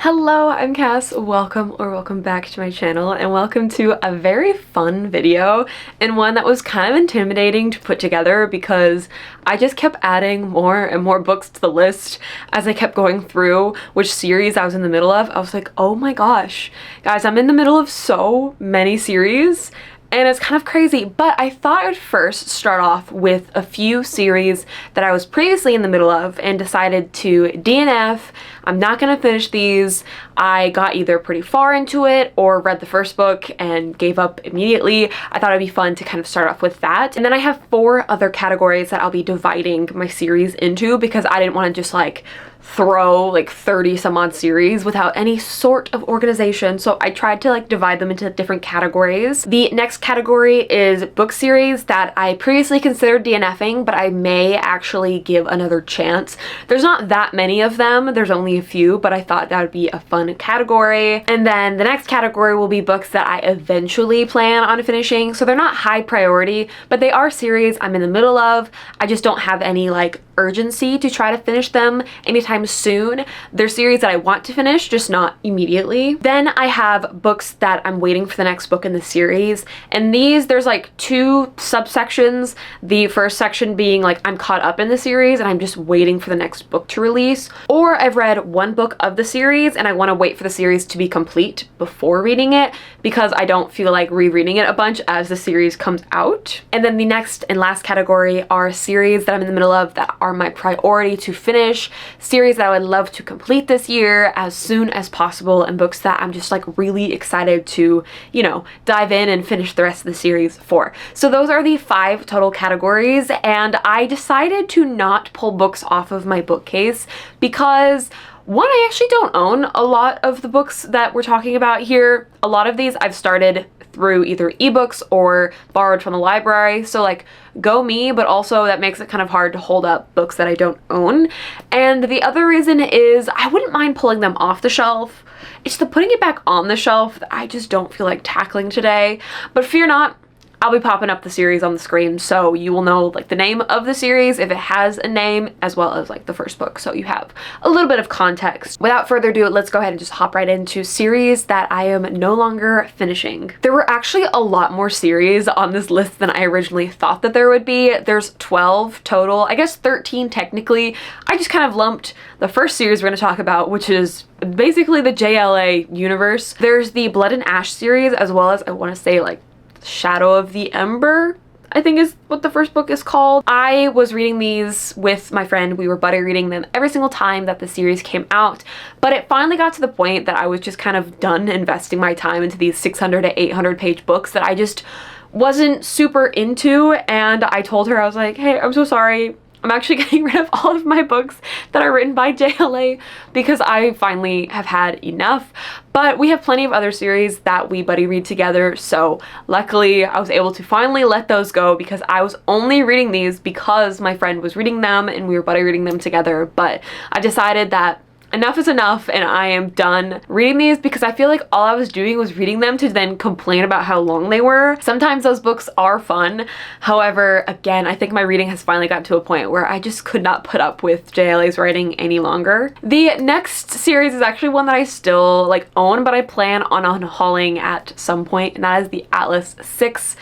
Hello, I'm Cass. Welcome back to my channel, and welcome to a very fun video, and one that was kind of intimidating to put together because I just kept adding more and more books to the list as I kept going through which series I was in the middle of. I was like, oh my gosh, guys, I'm in the middle of so many series. And it's kind of crazy, but I thought I would first start off with a few series that I was previously in the middle of and decided to DNF. I'm not gonna finish these. I got either pretty far into it or read the first book and gave up immediately. I thought it'd be fun to kind of start off with that. And then I have 4 other categories that I'll be dividing my series into because I didn't want to just like throw like 30 some odd series without any sort of organization. So I tried to like divide them into different categories. The next category is book series that I previously considered DNFing, but I may actually give another chance. There's not that many of them. There's only a few, but I thought that would be a fun category. And then the next category will be books that I eventually plan on finishing. So they're not high priority, but they are series I'm in the middle of. I just don't have any like urgency to try to finish them anytime soon. They're series that I want to finish, just not immediately. Then I have books that I'm waiting for the next book in the series, and these, there's like 2 subsections. The first section being like I'm caught up in the series and I'm just waiting for the next book to release, or I've read one book of the series and I want to wait for the series to be complete before reading it because I don't feel like rereading it a bunch as the series comes out. And then the next and last category are series that I'm in the middle of that are my priority to finish, series that I would love to complete this year as soon as possible, and books that I'm just like really excited to, you know, dive in and finish the rest of the series for. So those are the 5 total categories, and I decided to not pull books off of my bookcase because one, I actually don't own a lot of the books that we're talking about here. A lot of these I've started through either ebooks or borrowed from the library, so like go me, but also that makes it kind of hard to hold up books that I don't own. And the other reason is I wouldn't mind pulling them off the shelf. It's the putting it back on the shelf that I just don't feel like tackling today. But fear not, I'll be popping up the series on the screen, so you will know like the name of the series if it has a name, as well as like the first book, so you have a little bit of context. Without further ado, let's go ahead and just hop right into series that I am no longer finishing. There were actually a lot more series on this list than I originally thought that there would be. There's 12 total, I guess 13 technically. I just kind of lumped the first series we're going to talk about, which is basically the JLA universe. There's the Blood and Ash series, as well as I want to say like Shadow of the Ember, I think is what the first book is called. I was reading these with my friend. We were buddy reading them every single time that the series came out, but it finally got to the point that I was just kind of done investing my time into these 600 to 800 page books that I just wasn't super into, and I told her, I was like, hey, I'm so sorry. I'm actually getting rid of all of my books that are written by JLA because I finally have had enough. But we have plenty of other series that we buddy read together, so luckily I was able to finally let those go because I was only reading these because my friend was reading them and we were buddy reading them together. But I decided that enough is enough and I am done reading these because I feel like all I was doing was reading them to then complain about how long they were. Sometimes those books are fun. However, again, I think my reading has finally gotten to a point where I just could not put up with JLA's writing any longer. The next series is actually one that I still like own, but I plan on unhauling at some point, and that is the Atlas 6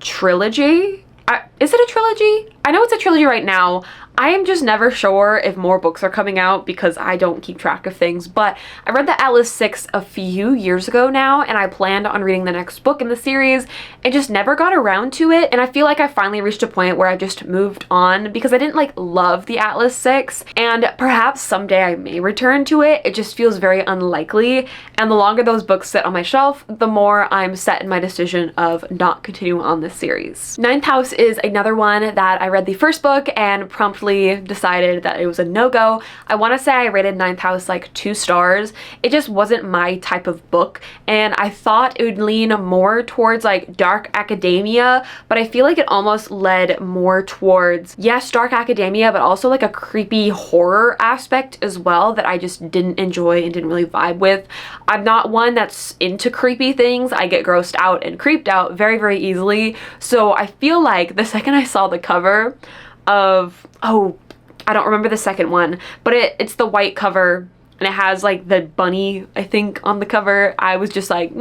trilogy. Is it a trilogy? I know it's a trilogy right now. I am just never sure if more books are coming out because I don't keep track of things, but I read the Atlas 6 a few years ago now, and I planned on reading the next book in the series and just never got around to it. And I feel like I finally reached a point where I just moved on because I didn't like love the Atlas 6, and perhaps someday I may return to it. It just feels very unlikely, and the longer those books sit on my shelf, the more I'm set in my decision of not continuing on this series. Ninth House is another one that I read the first book and promptly decided that it was a no-go. I want to say I rated Ninth House like 2 stars. It just wasn't my type of book, and I thought it would lean more towards like dark academia, but I feel like it almost led more towards, yes, dark academia, but also like a creepy horror aspect as well that I just didn't enjoy and didn't really vibe with. I'm not one that's into creepy things. I get grossed out and creeped out very, very easily, so I feel like the second I saw the cover of, oh, I don't remember the second one, but it's the white cover and it has like the bunny, I think, on the cover. I was just like,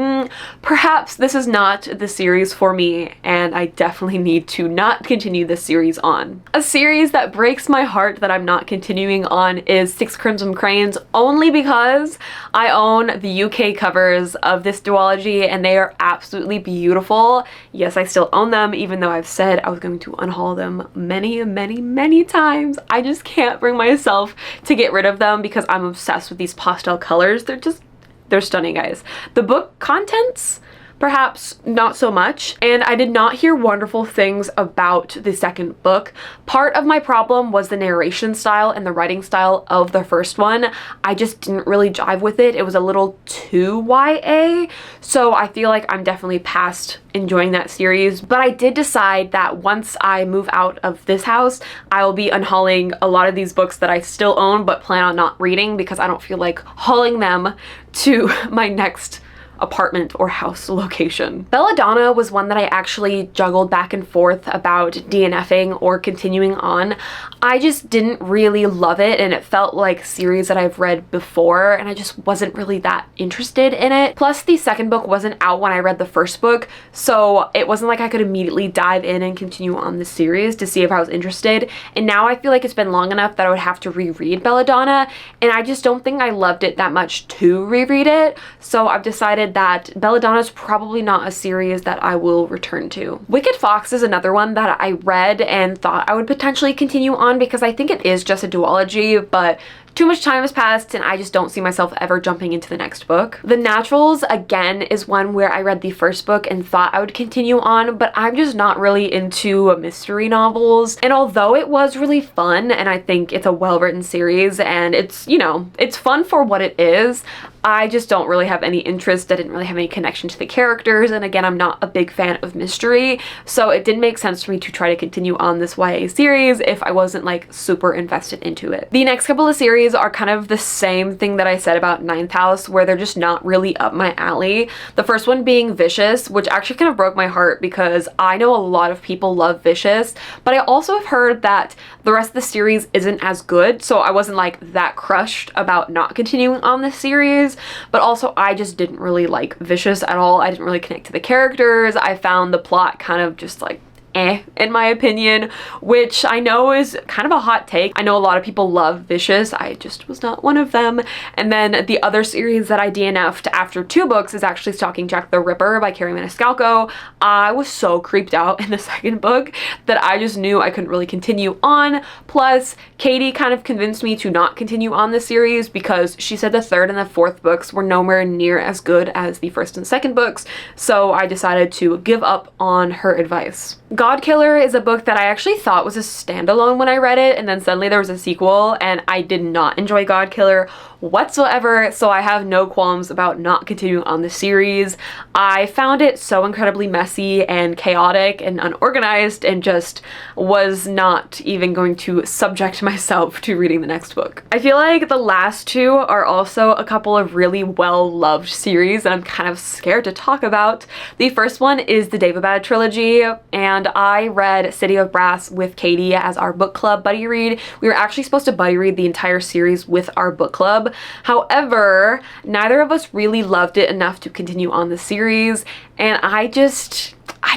perhaps this is not the series for me, and I definitely need to not continue this series on. A series that breaks my heart that I'm not continuing on is Six Crimson Cranes, only because I own the UK covers of this duology and they are absolutely beautiful. Yes, I still own them, even though I've said I was going to unhaul them many times. I just can't bring myself to get rid of them because I'm obsessed with these pastel colors. They're stunning, guys. The book contents, perhaps not so much, and I did not hear wonderful things about the second book. Part of my problem was the narration style and the writing style of the first one. I just didn't really jive with it. It was a little too YA, so I feel like I'm definitely past enjoying that series. But I did decide that once I move out of this house, I will be unhauling a lot of these books that I still own but plan on not reading because I don't feel like hauling them to my next apartment or house location. Belladonna was one that I actually juggled back and forth about DNFing or continuing on. I just didn't really love it, and it felt like a series that I've read before, and I just wasn't really that interested in it. Plus, the second book wasn't out when I read the first book, so it wasn't like I could immediately dive in and continue on the series to see if I was interested. And now I feel like it's been long enough that I would have to reread Belladonna, and I just don't think I loved it that much to reread it, so I've decided that Belladonna is probably not a series that I will return to. Wicked Fox is another one that I read and thought I would potentially continue on because I think it is just a duology, but too much time has passed and I just don't see myself ever jumping into the next book. The Naturals, again, is one where I read the first book and thought I would continue on, but I'm just not really into mystery novels. And although it was really fun, and I think it's a well-written series and it's, you know, it's fun for what it is, I just don't really have any interest. I didn't really have any connection to the characters, and again, I'm not a big fan of mystery, so it didn't make sense for me to try to continue on this YA series if I wasn't like super invested into it. The next couple of series are kind of the same thing that I said about Ninth House, where they're just not really up my alley. The first one being Vicious, which actually kind of broke my heart because I know a lot of people love Vicious, but I also have heard that the rest of the series isn't as good, so I wasn't like that crushed about not continuing on this series. But also I just didn't really like Vicious at all. I didn't really connect to the characters. I found the plot kind of just like in my opinion, which I know is kind of a hot take. I know a lot of people love Vicious. I just was not one of them. And then the other series that I DNF'd after 2 books is actually Stalking Jack the Ripper by Carrie Maniscalco. I was so creeped out in the second book that I just knew I couldn't really continue on. Plus, Katie kind of convinced me to not continue on the series because she said the 3rd and the 4th books were nowhere near as good as the 1st and 2nd books, so I decided to give up on her advice. God Killer is a book that I actually thought was a standalone when I read it, and then suddenly there was a sequel, and I did not enjoy God Killer whatsoever, so I have no qualms about not continuing on the series. I found it so incredibly messy and chaotic and unorganized and just was not even going to subject myself to reading the next book. I feel like the last 2 are also a couple of really well-loved series that I'm kind of scared to talk about. The first one is the Daevabad trilogy, and I read City of Brass with Katie as our book club buddy read. We were actually supposed to buddy read the entire series with our book club. However, neither of us really loved it enough to continue on the series, and I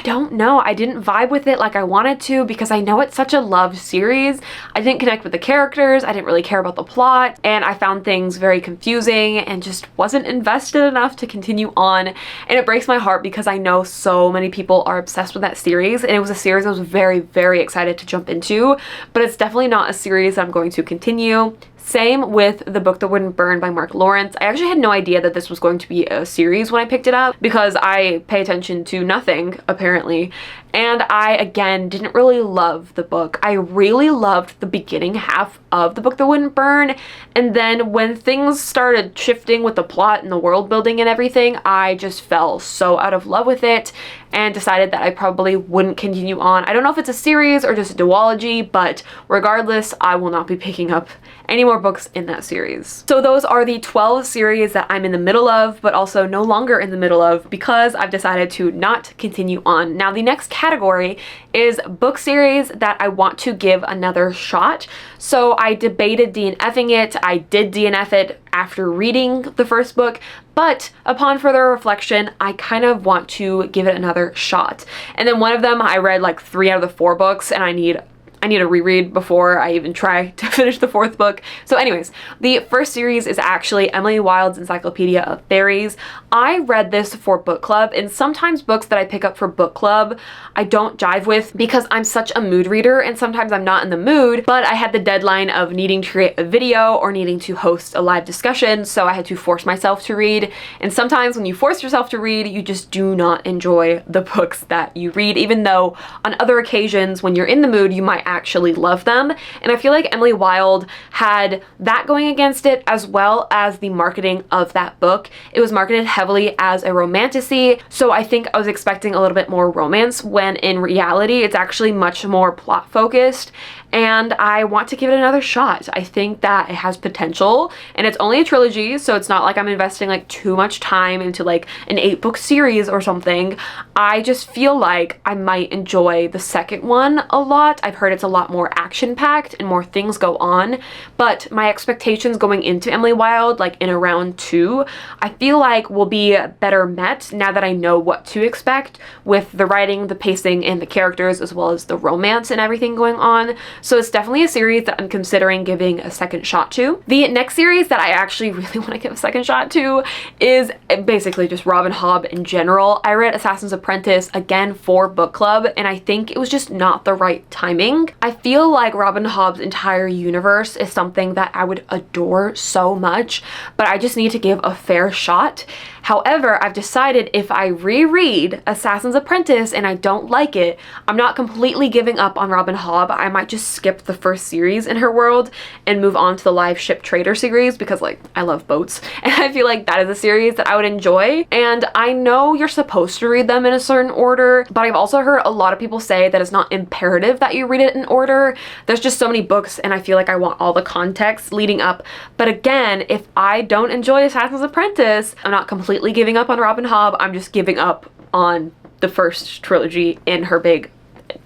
don't know. I didn't vibe with it like I wanted to because I know it's such a loved series. I didn't connect with the characters, I didn't really care about the plot, and I found things very confusing and just wasn't invested enough to continue on. And it breaks my heart because I know so many people are obsessed with that series, and it was a series I was very excited to jump into, but it's definitely not a series I'm going to continue. Same with The Book That Wouldn't Burn by Mark Lawrence. I actually had no idea that this was going to be a series when I picked it up because I pay attention to nothing, apparently. And I, again, didn't really love the book. I really loved the beginning half of The Book That Wouldn't Burn, and then when things started shifting with the plot and the world building and everything, I just fell so out of love with it and decided that I probably wouldn't continue on. I don't know if it's a series or just a duology, but regardless, I will not be picking up any more books in that series. So those are the 12 series that I'm in the middle of, but also no longer in the middle of because I've decided to not continue on. Now, the next category is book series that I want to give another shot. So I debated DNFing it. I did DNF it after reading the first book, but upon further reflection, I kind of want to give it another shot. And then one of them, I read like 3 out of the 4 books, and I need a reread before I even try to finish the 4th book. So anyways, the first series is actually Emily Wilde's Encyclopedia of Fairies. I read this for book club, and sometimes books that I pick up for book club I don't jive with because I'm such a mood reader and sometimes I'm not in the mood, but I had the deadline of needing to create a video or needing to host a live discussion, so I had to force myself to read. And sometimes when you force yourself to read, you just do not enjoy the books that you read, even though on other occasions when you're in the mood, you might actually love them. And I feel like Emily Wilde had that going against it, as well as the marketing of that book. It was marketed heavily as a romantasy, so I think I was expecting a little bit more romance, when in reality it's actually much more plot focused, and I want to give it another shot. I think that it has potential, and it's only a trilogy, so it's not like I'm investing like too much time into like an 8-book series or something. I just feel like I might enjoy the second one a lot. I've heard it's a lot more action-packed and more things go on, but my expectations going into Emily Wilde, like in around 2, I feel like will be better met now that I know what to expect with the writing, the pacing, and the characters, as well as the romance and everything going on. So it's definitely a series that I'm considering giving a second shot to. The next series that I actually really want to give a second shot to is basically just Robin Hobb in general. I read Assassin's Apprentice again for book club, and I think it was just not the right timing. I feel like Robin Hobb's entire universe is something that I would adore so much, but I just need to give a fair shot. However, I've decided if I reread Assassin's Apprentice and I don't like it, I'm not completely giving up on Robin Hobb. I might just skip the first series in her world and move on to the Live Ship Trader series, because like I love boats and I feel like that is a series that I would enjoy. And I know you're supposed to read them in a certain order, but I've also heard a lot of people say that it's not imperative that you read it in order. There's just so many books and I feel like I want all the context leading up. But again, if I don't enjoy Assassin's Apprentice, I'm not completely giving up on Robin Hobb. I'm just giving up on the first trilogy in her big,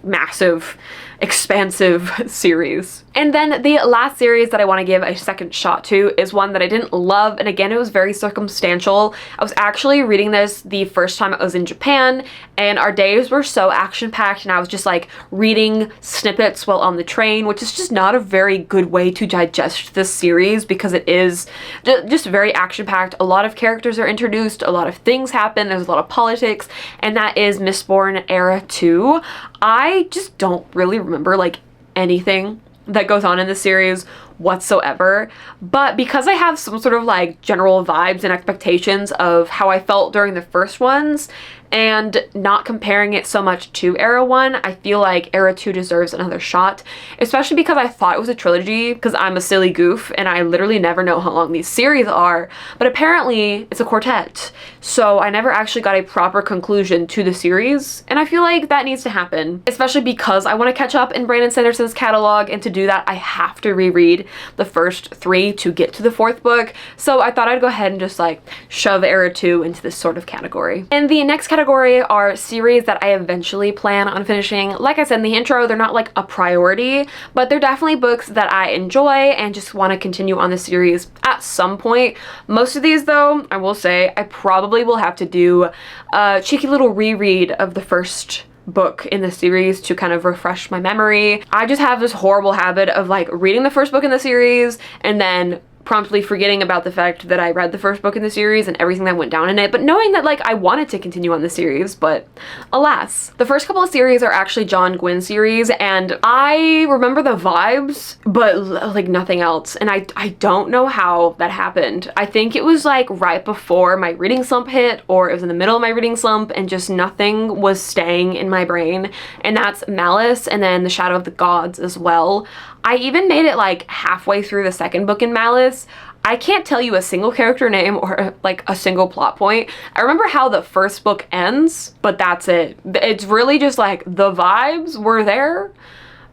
massive, expansive series. And then the last series that I want to give a second shot to is one that I didn't love, and again, it was very circumstantial. I was actually reading this the first time I was in Japan, and our days were so action-packed, and I was just like reading snippets while on the train, which is just not a very good way to digest this series because it is just very action-packed. A lot of characters are introduced, a lot of things happen, there's a lot of politics, and that is Mistborn Era 2. I just don't really remember like anything that goes on in the series whatsoever, but because I have some sort of like general vibes and expectations of how I felt during the first ones and not comparing it so much to Era 1, I feel like Era 2 deserves another shot, especially because I thought it was a trilogy because I'm a silly goof and I literally never know how long these series are, but apparently it's a quartet, so I never actually got a proper conclusion to the series, and I feel like that needs to happen, especially because I want to catch up in Brandon Sanderson's catalog, and to do that I have to reread the first 3 to get to the 4th book, so I thought I'd go ahead and just like shove Era 2 into this sort of category. And the next category are series that I eventually plan on finishing. Like I said in the intro, they're not like a priority, but they're definitely books that I enjoy and just want to continue on the series at some point. Most of these though, I will say, I probably will have to do a cheeky little reread of the first book in the series to kind of refresh my memory. I just have this horrible habit of like reading the first book in the series and then promptly forgetting about the fact that I read the first book in the series and everything that went down in it, but knowing that like I wanted to continue on the series, but alas. The first couple of series are actually John Gwynne series, and I remember the vibes, but like nothing else, and I don't know how that happened. I think it was like right before my reading slump hit, or it was in the middle of my reading slump, and just nothing was staying in my brain, and that's Malice and then The Shadow of the Gods as well. I even made it like halfway through the second book in Malice. I can't tell you a single character name or like a single plot point. I remember how the first book ends, but that's it. It's really just like the vibes were there,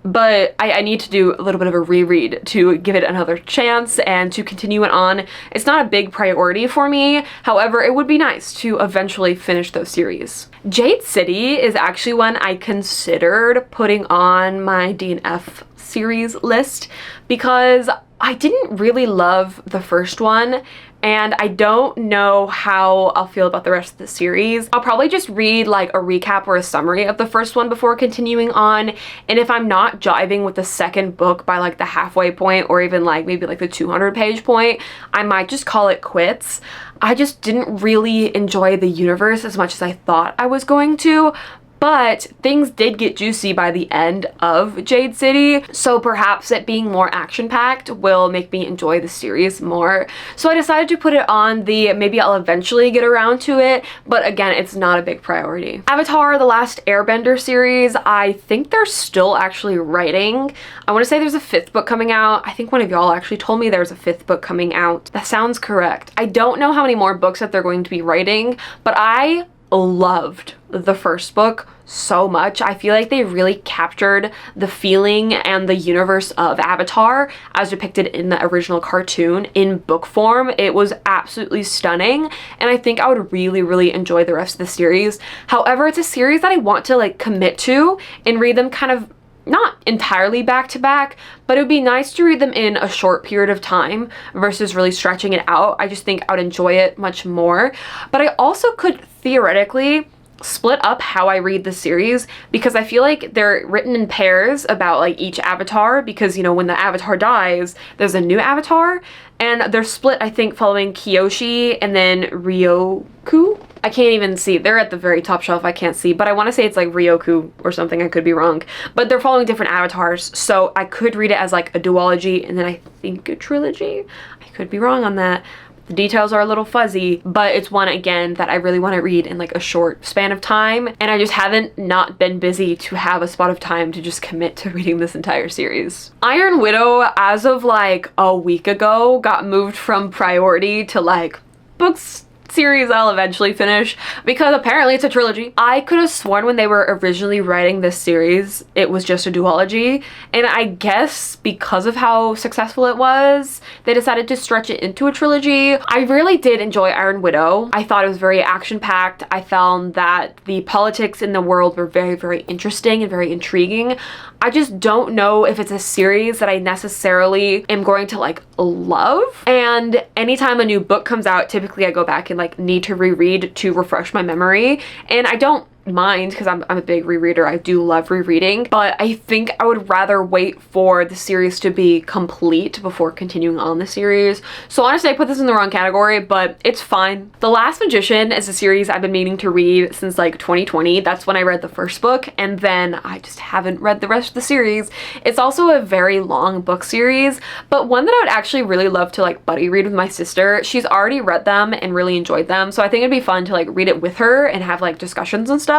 but I need to do a little bit of a reread to give it another chance and to continue it on. It's not a big priority for me. However, it would be nice to eventually finish those series. Jade City is actually one I considered putting on my DNF series list because I didn't really love the first one, and I don't know how I'll feel about the rest of the series. I'll probably just read like a recap or a summary of the first one before continuing on, and if I'm not jiving with the second book by like the halfway point or even like maybe like the 200-page point, I might just call it quits. I just didn't really enjoy the universe as much as I thought I was going to. But things did get juicy by the end of Jade City, so perhaps it being more action-packed will make me enjoy the series more. So I decided to put it on the maybe I'll eventually get around to it, but again, it's not a big priority. Avatar: The Last Airbender series, I think they're still actually writing. I want to say there's a 5th book coming out. I think one of y'all actually told me there's a 5th book coming out. That sounds correct. I don't know how many more books that they're going to be writing, but I loved the first book so much. I feel like they really captured the feeling and the universe of Avatar as depicted in the original cartoon in book form. It was absolutely stunning, and I think I would really enjoy the rest of the series. However, it's a series that I want to like commit to and read them kind of not entirely back to back, but it would be nice to read them in a short period of time versus really stretching it out. I just think I would enjoy it much more. But I also could theoretically split up how I read the series, because I feel like they're written in pairs about like each avatar, because you know when the avatar dies there's a new avatar, and they're split I think following Kyoshi and then Ryoku. I can't even see, they're at the very top shelf, I can't see, but I want to say it's like Ryoku or something, I could be wrong, but they're following different avatars, so I could read it as like a duology and then I think a trilogy. I could be wrong on that. The details are a little fuzzy, but it's one, again, that I really want to read in like a short span of time, and I just haven't not been busy to have a spot of time to just commit to reading this entire series. Iron Widow, as of like a week ago, got moved from priority to like books series I'll eventually finish, because apparently it's a trilogy. I could have sworn when they were originally writing this series it was just a duology, and I guess because of how successful it was they decided to stretch it into a trilogy. I really did enjoy Iron Widow. I thought it was very action-packed. I found that the politics in the world were very interesting and very intriguing. I just don't know if it's a series that I necessarily am going to like love, and anytime a new book comes out typically I go back and like need to reread to refresh my memory, and I don't mind because I'm a big rereader. I do love rereading, but I think I would rather wait for the series to be complete before continuing on the series. So honestly, I put this in the wrong category, but it's fine. The Last Magician is a series I've been meaning to read since like 2020. That's when I read the first book, and then I just haven't read the rest of the series. It's also a very long book series, but one that I would actually really love to like buddy read with my sister. She's already read them and really enjoyed them, so I think it'd be fun to like read it with her and have like discussions and stuff.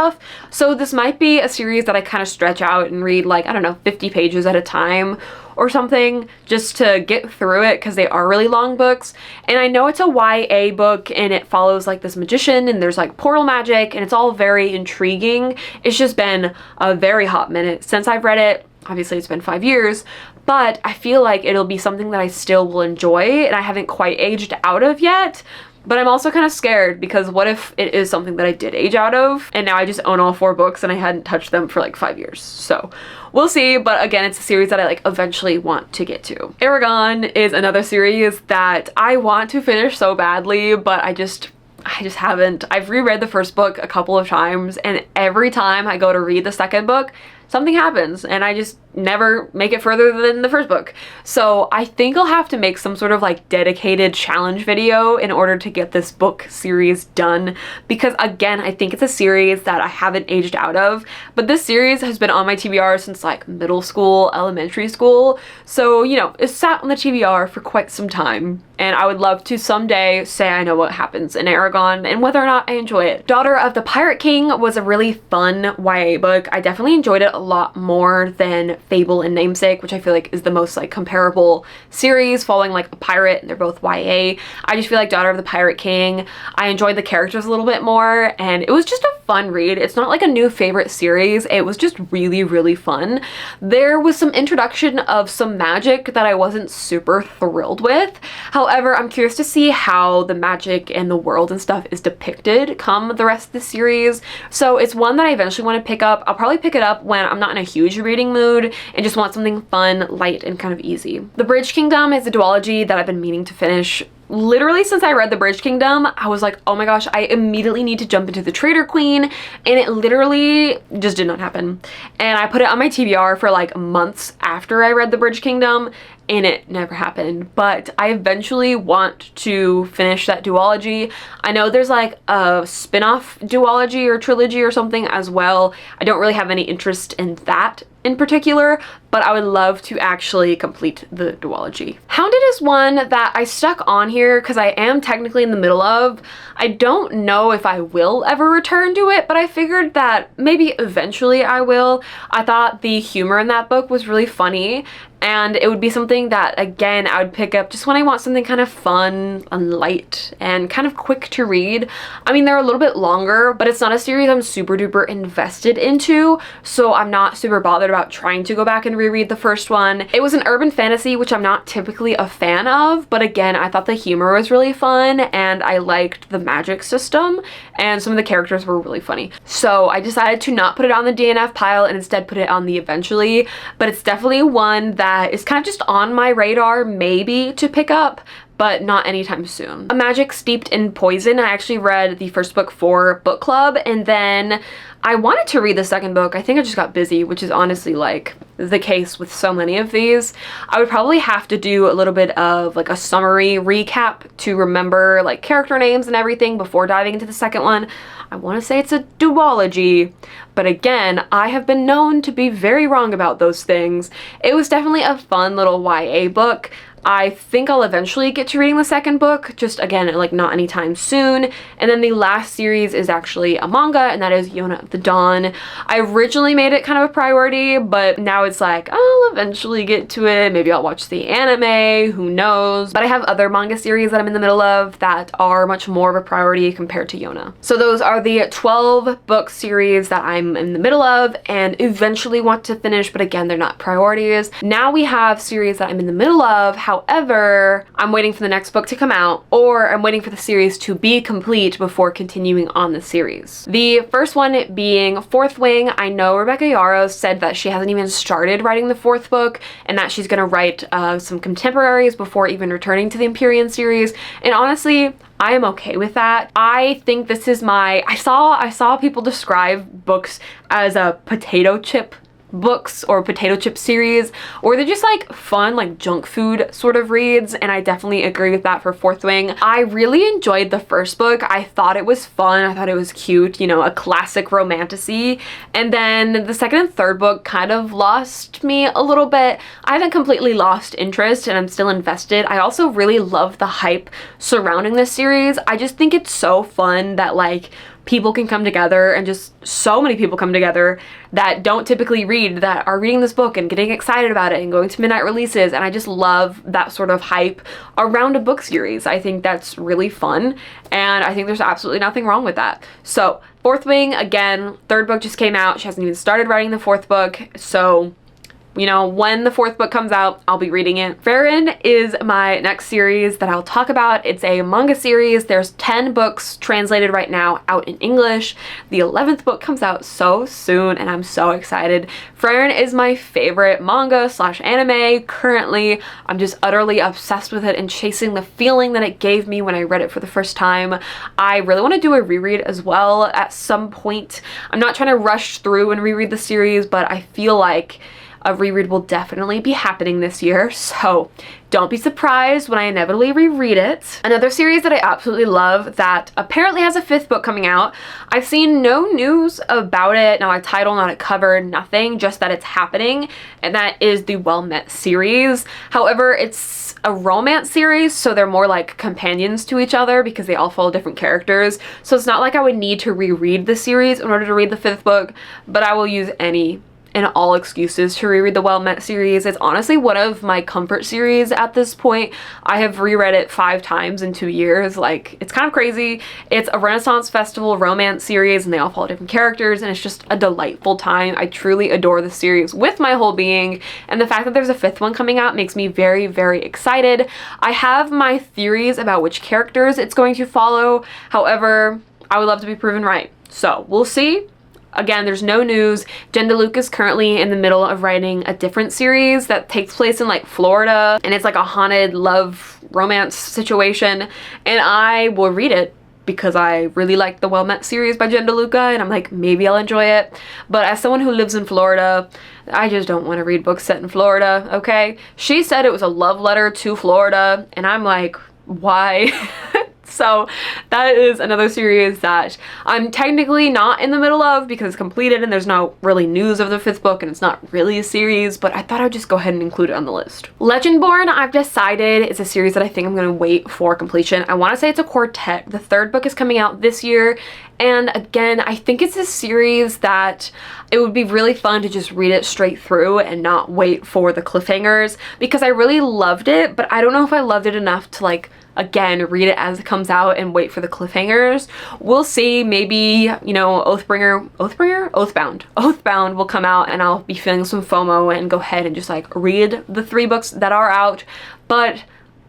So this might be a series that I kind of stretch out and read like, I don't know, 50 pages at a time or something just to get through it, because they are really long books. And I know it's a YA book and it follows like this magician and there's like portal magic and it's all very intriguing. It's just been a very hot minute since I've read it. Obviously it's been 5 years, but I feel like it'll be something that I still will enjoy and I haven't quite aged out of yet. But I'm also kind of scared, because what if it is something that I did age out of and now I just own all 4 books and I hadn't touched them for like 5 years. So we'll see, but again, it's a series that I like eventually want to get to. Aragon is another series that I want to finish so badly, but I just haven't. I've reread the first book a couple of times, and every time I go to read the second book, something happens and I just never make it further than the first book. So I think I'll have to make some sort of like dedicated challenge video in order to get this book series done, because again, I think it's a series that I haven't aged out of, but this series has been on my TBR since like middle school, elementary school. So, you know, it's sat on the TBR for quite some time, and I would love to someday say I know what happens in Aragon and whether or not I enjoy it. Daughter of the Pirate King was a really fun YA book. I definitely enjoyed it a lot more than Fable and Namesake, which I feel like is the most like comparable series following like a pirate, and they're both YA. I just feel like Daughter of the Pirate King, I enjoyed the characters a little bit more, and it was just a fun read. It's not like a new favorite series. It was just really, really fun. There was some introduction of some magic that I wasn't super thrilled with. However, I'm curious to see how the magic and the world and stuff is depicted come the rest of the series. So it's one that I eventually want to pick up. I'll probably pick it up when I'm not in a huge reading mood and just want something fun, light, and kind of easy. The Bridge Kingdom is a duology that I've been meaning to finish. Literally since I read The Bridge Kingdom, I was like, oh my gosh, I immediately need to jump into The Traitor Queen, and it literally just did not happen. And I put it on my TBR for like months after I read The Bridge Kingdom, and it never happened. But I eventually want to finish that duology. I know there's like a spin-off duology or trilogy or something as well. I don't really have any interest in that in particular, but I would love to actually complete the duology. Hounded is one that I stuck on here because I am technically in the middle of. I don't know if I will ever return to it, but I figured that maybe eventually I will. I thought the humor in that book was really funny, and it would be something that, again, I would pick up just when I want something kind of fun and light and kind of quick to read. I mean, they're a little bit longer, but it's not a series I'm super duper invested into, so I'm not super bothered about trying to go back and reread the first one. It was an urban fantasy, which I'm not typically a fan of, but again, I thought the humor was really fun, and I liked the magic system, and some of the characters were really funny. So I decided to not put it on the DNF pile and instead put it on the eventually, but it's definitely one that is kind of just on my radar maybe to pick up, but not anytime soon. A Magic Steeped in Poison. I actually read the first book for book club, and then I wanted to read the second book. I think I just got busy, which is honestly like the case with so many of these. I would probably have to do a little bit of like a summary recap to remember like character names and everything before diving into the second one. I want to say it's a duology, but again, I have been known to be very wrong about those things. It was definitely a fun little YA book. I think I'll eventually get to reading the second book, just again, like not anytime soon. And then the last series is actually a manga, and that is Yona of the Dawn. I originally made it kind of a priority, but now it's like, I'll eventually get to it. Maybe I'll watch the anime, who knows? But I have other manga series that I'm in the middle of that are much more of a priority compared to Yona. So those are the 12 book series that I'm in the middle of and eventually want to finish, but again, they're not priorities. Now we have series that I'm in the middle of. However, I'm waiting for the next book to come out, or I'm waiting for the series to be complete before continuing on the series. The first one being Fourth Wing. I know Rebecca Yarros said that she hasn't even started writing the fourth book and that she's gonna write some contemporaries before even returning to the Empyrean series. And honestly, I am okay with that. I think this is my, I saw people describe books as a potato chip books or potato chip series, or they're just like fun, like junk food sort of reads, and I definitely agree with that for Fourth Wing. I really enjoyed the first book. I thought it was fun. I thought it was cute, you know, a classic romantasy. And then the second and third book kind of lost me a little bit. I haven't completely lost interest and I'm still invested. I also really love the hype surrounding this series. I just think it's so fun that like people can come together, and just so many people come together that don't typically read, that are reading this book and getting excited about it and going to midnight releases, and I just love that sort of hype around a book series. I think that's really fun, and I think there's absolutely nothing wrong with that. So Fourth Wing, again, third book just came out. She hasn't even started writing the fourth book, so you know, when the fourth book comes out, I'll be reading it. Farron is my next series that I'll talk about. It's a manga series. There's 10 books translated right now out in English. The 11th book comes out so soon, and I'm so excited. Farron is my favorite manga slash anime currently. I'm just utterly obsessed with it and chasing the feeling that it gave me when I read it for the first time. I really want to do a reread as well at some point. I'm not trying to rush through and reread the series, but I feel like a reread will definitely be happening this year, so don't be surprised when I inevitably reread it. Another series that I absolutely love that apparently has a 5th book coming out. I've seen no news about it, not a title, not a cover, nothing, just that it's happening, and that is the Well Met series. However, it's a romance series, so they're more like companions to each other because they all follow different characters. So it's not like I would need to reread the series in order to read the 5th book, but I will use any and all excuses to reread the Well Met series. It's honestly one of my comfort series at this point. I have reread it 5 times in 2 years. Like, it's kind of crazy. It's a Renaissance Festival romance series, and they all follow different characters, and it's just a delightful time. I truly adore the series with my whole being, and the fact that there's a 5th one coming out makes me very, very excited. I have my theories about which characters it's going to follow. However, I would love to be proven right. So we'll see. Again, there's no news. Jen DeLuca is currently in the middle of writing a different series that takes place in like Florida, and it's like a haunted love romance situation, and I will read it because I really like the Well Met series by Jen DeLuca, and I'm like, maybe I'll enjoy it. But as someone who lives in Florida, I just don't want to read books set in Florida, okay? She said it was a love letter to Florida, and I'm like, why? So that is another series that I'm technically not in the middle of because it's completed and there's no really news of the 5th book and it's not really a series, but I thought I'd just go ahead and include it on the list. Legendborn, I've decided, is a series that I think I'm going to wait for completion. I want to say it's a quartet. The 3rd book is coming out this year, and again, I think it's a series that it would be really fun to just read it straight through and not wait for the cliffhangers, because I really loved it, but I don't know if I loved it enough to like, again, read it as it comes out and wait for the cliffhangers. We'll see. Maybe, you know, Oathbound will come out and I'll be feeling some FOMO and go ahead and just like read the 3 books that are out. But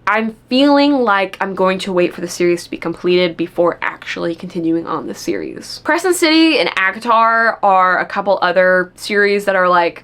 I'm feeling like I'm going to wait for the series to be completed before actually continuing on the series. Crescent City and ACOTAR are a couple other series that are like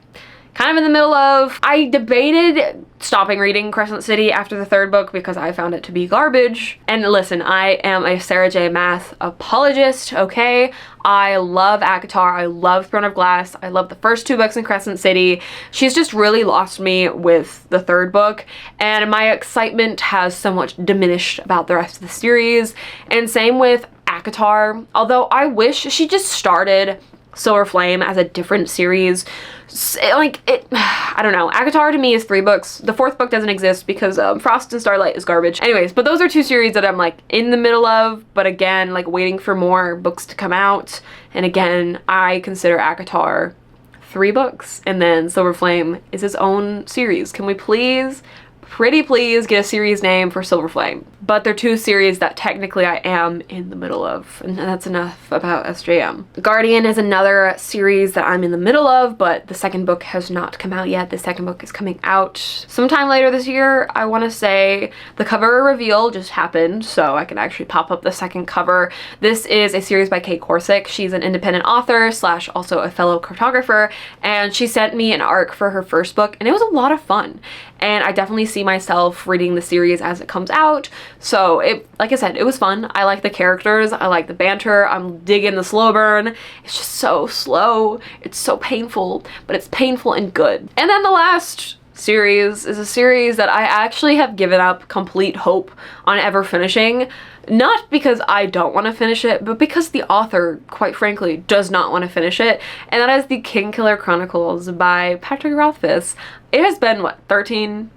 kind of in the middle of. I debated stopping reading Crescent City after the 3rd book because I found it to be garbage. And listen, I am a Sarah J. Maas apologist, okay? I love ACOTAR, I love Throne of Glass, I love the first 2 books in Crescent City. She's just really lost me with the 3rd book, and my excitement has somewhat diminished about the rest of the series. And same with ACOTAR, although I wish she just started Silver Flame as a different series. I don't know. ACOTAR to me is 3 books. The 4th book doesn't exist because Frost and Starlight is garbage. Anyways, but those are 2 series that I'm like in the middle of, but again, like waiting for more books to come out. And again, I consider ACOTAR 3 books, and then Silver Flame is its own series. Can we please, pretty please, get a series name for Silver Flame? But they're 2 series that technically I am in the middle of, and that's enough about SJM. Guardian is another series that I'm in the middle of, but the 2nd book has not come out yet. The 2nd book is coming out sometime later this year. I want to say the cover reveal just happened, so I can actually pop up the 2nd cover. This is a series by Kate Corsick. She's an independent author slash also a fellow cartographer, and she sent me an arc for her 1st book, and it was a lot of fun. And I definitely see myself reading the series as it comes out. So it, like I said, it was fun. I like the characters. I like the banter. I'm digging the slow burn. It's just so slow. It's so painful, but it's painful and good. And then the last series is a series that I actually have given up complete hope on ever finishing. Not because I don't want to finish it, but because the author, quite frankly, does not want to finish it. And that is the Kingkiller Chronicles by Patrick Rothfuss. It has been, what, 13,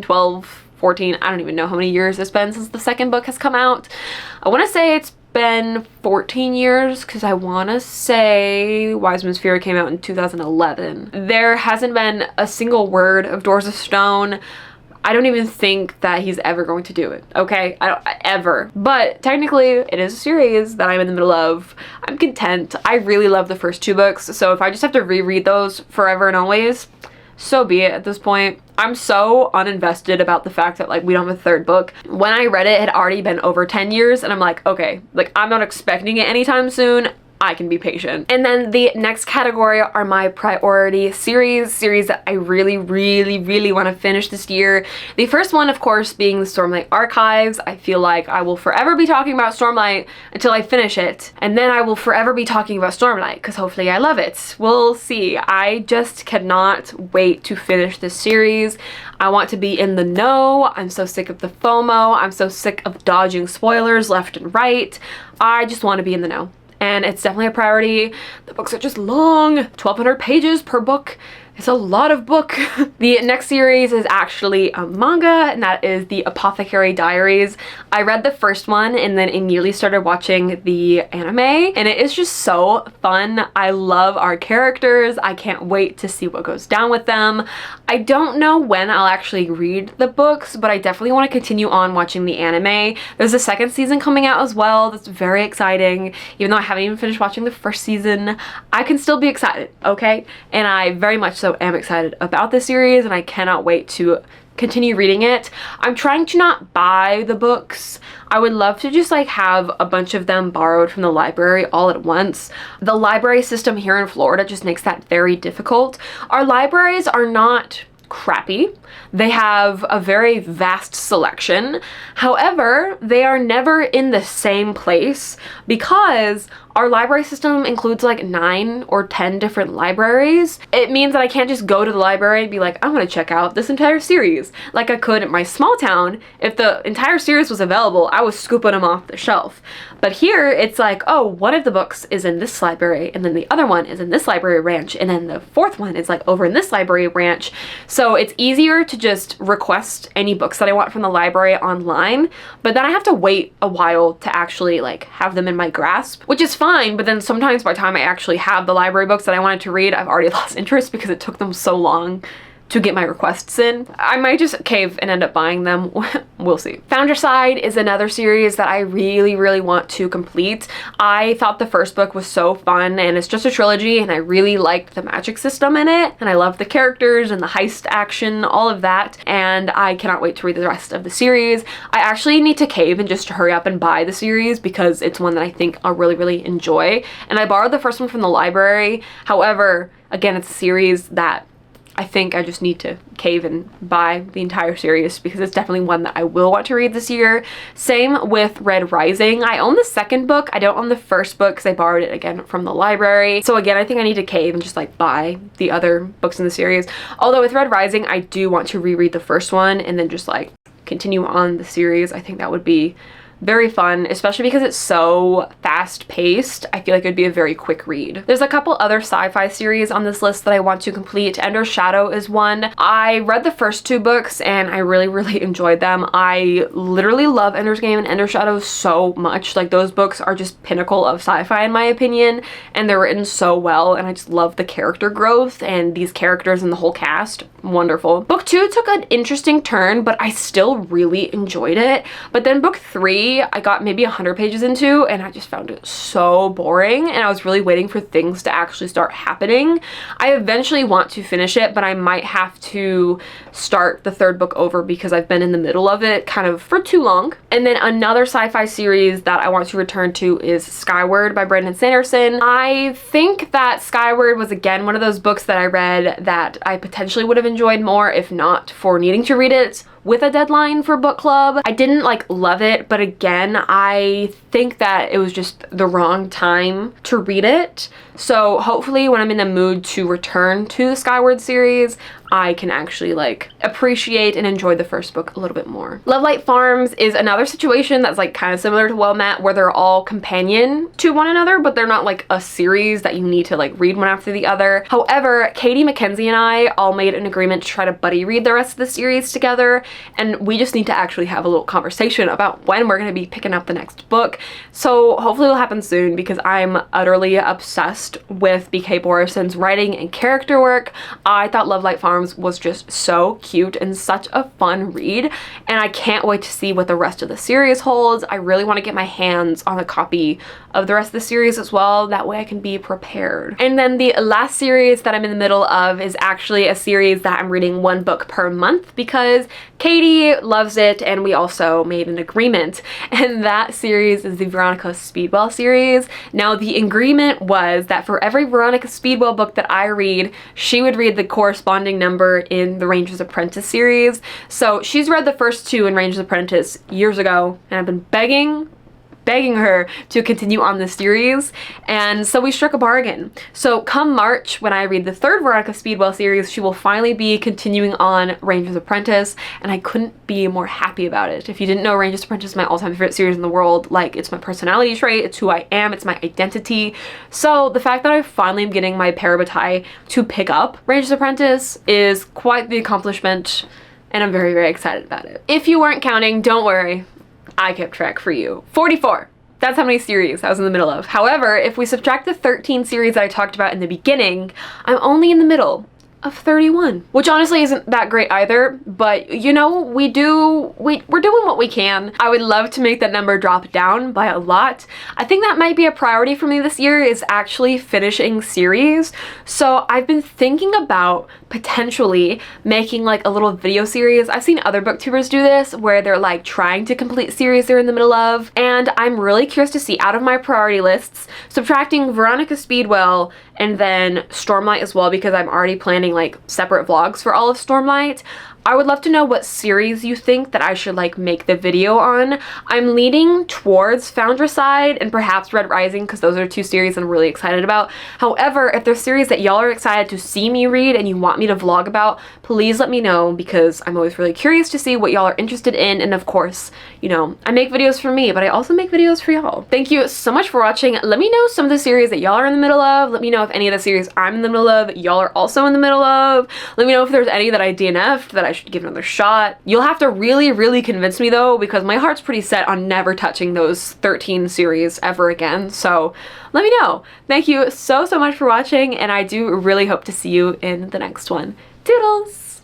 12, 14, I don't even know how many years it's been since the 2nd book has come out. I want to say it's been 14 years because I want to say Wiseman's Fury came out in 2011. There hasn't been a single word of Doors of Stone. I don't even think that he's ever going to do it, okay? I don't, ever. But technically, it is a series that I'm in the middle of. I'm content. I really love the first 2 books, so if I just have to reread those forever and always, so be it at this point. I'm so uninvested about the fact that like we don't have a 3rd book. When I read it, it had already been over 10 years, and I'm like, okay, like I'm not expecting it anytime soon. I can be patient. And then the next category are my priority series that I really want to finish this year. The first one, of course, being the Stormlight Archives. I feel like I will forever be talking about Stormlight until I finish it, and then I will forever be talking about Stormlight because hopefully I love it. We'll see. I just cannot wait to finish this series. I want to be in the know. I'm so sick of the FOMO. I'm so sick of dodging spoilers left and right. I just want to be in the know. And it's definitely a priority. The books are just long, 1,200 pages per book. It's a lot of book. The next series is actually a manga, and that is the Apothecary Diaries. I read the first one and then immediately started watching the anime, and it is just so fun. I love our characters. I can't wait to see what goes down with them. I don't know when I'll actually read the books, but I definitely want to continue on watching the anime. There's a second season coming out as well. That's very exciting. Even though I haven't even finished watching the first season, I can still be excited, okay? And I very much so am excited about this series, and I cannot wait to continue reading it. I'm trying to not buy the books. I would love to just like have a bunch of them borrowed from the library all at once. The library system here in Florida just makes that very difficult. Our libraries are not crappy. They have a very vast selection. However, they are never in the same place because our library system includes like 9 or 10 different libraries. It means that I can't just go to the library and be like, I want to check out this entire series. Like I could at my small town. If the entire series was available, I was scooping them off the shelf. But here it's like, oh, one of the books is in this library, and then the other one is in this library branch, and then the fourth one is like over in this library branch. So it's easier to just request any books that I want from the library online, but then I have to wait a while to actually like have them in my grasp, which is fine. But then sometimes by the time I actually have the library books that I wanted to read, I've already lost interest because it took them so long to get my requests in. I might just cave and end up buying them. We'll see. Founderside is another series that I really want to complete. I thought the first book was so fun, and it's just a trilogy, and I really liked the magic system in it, and I love the characters and the heist action, all of that, and I cannot wait to read the rest of the series. I actually need to cave and just hurry up and buy the series because it's one that I think I'll really enjoy, and I borrowed the first one from the library. However, again, it's a series that I think I just need to cave and buy the entire series because it's definitely one that I will want to read this year. Same with Red Rising. I own the second book. I don't own the first book because I borrowed it again from the library. So again, I think I need to cave and just like buy the other books in the series. Although with Red Rising, I do want to reread the first one and then just like continue on the series. I think that would be very fun, especially because it's so fast-paced. I feel like it'd be a very quick read. There's a couple other sci-fi series on this list that I want to complete. Ender's Shadow is one. I read the first 2 books and I really enjoyed them. I literally love Ender's Game and Ender's Shadow so much. Like those books are just pinnacle of sci-fi in my opinion, and they're written so well, and I just love the character growth and these characters and the whole cast. Wonderful. Book 2 took an interesting turn, but I still really enjoyed it. But then book 3 I got maybe 100 pages into, and I just found it so boring, and I was really waiting for things to actually start happening. I eventually want to finish it, but I might have to start the 3rd book over because I've been in the middle of it kind of for too long. And then another sci-fi series that I want to return to is Skyward by Brandon Sanderson. I think that Skyward was again one of those books that I read that I potentially would have enjoyed more if not for needing to read it with a deadline for book club. I didn't like love it, but again, I think that it was just the wrong time to read it. So hopefully when I'm in the mood to return to the Skyward series, I can actually like appreciate and enjoy the first book a little bit more. Love Light Farms is another situation that's like kind of similar to Well Met, where they're all companion to one another, but they're not like a series that you need to like read one after the other. However, Katie McKenzie and I all made an agreement to try to buddy read the rest of the series together, and we just need to actually have a little conversation about when we're going to be picking up the next book. So hopefully it'll happen soon because I'm utterly obsessed with BK Borison's writing and character work. I thought Love Light Farms was just so cute and such a fun read, and I can't wait to see what the rest of the series holds. I really want to get my hands on a copy of the rest of the series as well, that way I can be prepared. And then the last series that I'm in the middle of is actually a series that I'm reading 1 book per month because Katie loves it and we also made an agreement, and that series is the Veronica Speedwell series. Now the agreement was that for every Veronica Speedwell book that I read, she would read the corresponding number in the Ranger's Apprentice series. So she's read the first 2 in Ranger's Apprentice years ago, and I've been begging begging her to continue on this series, and so we struck a bargain. So come March, when I read the third Veronica Speedwell series, she will finally be continuing on Ranger's Apprentice, and I couldn't be more happy about it. If you didn't know, Ranger's Apprentice is my all-time favorite series in the world. Like, it's my personality trait, it's who I am, it's my identity. So the fact that I finally am getting my parabatai to pick up Ranger's Apprentice is quite the accomplishment, and I'm very, very excited about it. If you weren't counting, don't worry. I kept track for you. 44. That's how many series I was in the middle of. However, if we subtract the 13 series that I talked about in the beginning, I'm only in the middle of 31, which honestly isn't that great either, but you know, we're doing what we can. I would love to make that number drop down by a lot. I think that might be a priority for me this year, is actually finishing series. So I've been thinking about potentially making like a little video series. I've seen other booktubers do this where they're like trying to complete series they're in the middle of, and I'm really curious to see, out of my priority lists, subtracting Veronica Speedwell and then Stormlight as well, because I'm already planning like separate vlogs for all of Stormlight. I would love to know what series you think that I should like make the video on. I'm leaning towards Foundraside and perhaps Red Rising, because those are two series I'm really excited about. However, if there's series that y'all are excited to see me read and you want me to vlog about, please let me know, because I'm always really curious to see what y'all are interested in. And of course, you know, I make videos for me, but I also make videos for y'all. Thank you so much for watching. Let me know some of the series that y'all are in the middle of. Let me know if any of the series I'm in the middle of y'all are also in the middle of. Let me know if there's any that I DNF'd that I should give another shot. You'll have to really, really convince me though, because my heart's pretty set on never touching those 13 series ever again. So let me know. Thank you so much for watching, and I do really hope to see you in the next one. Toodles!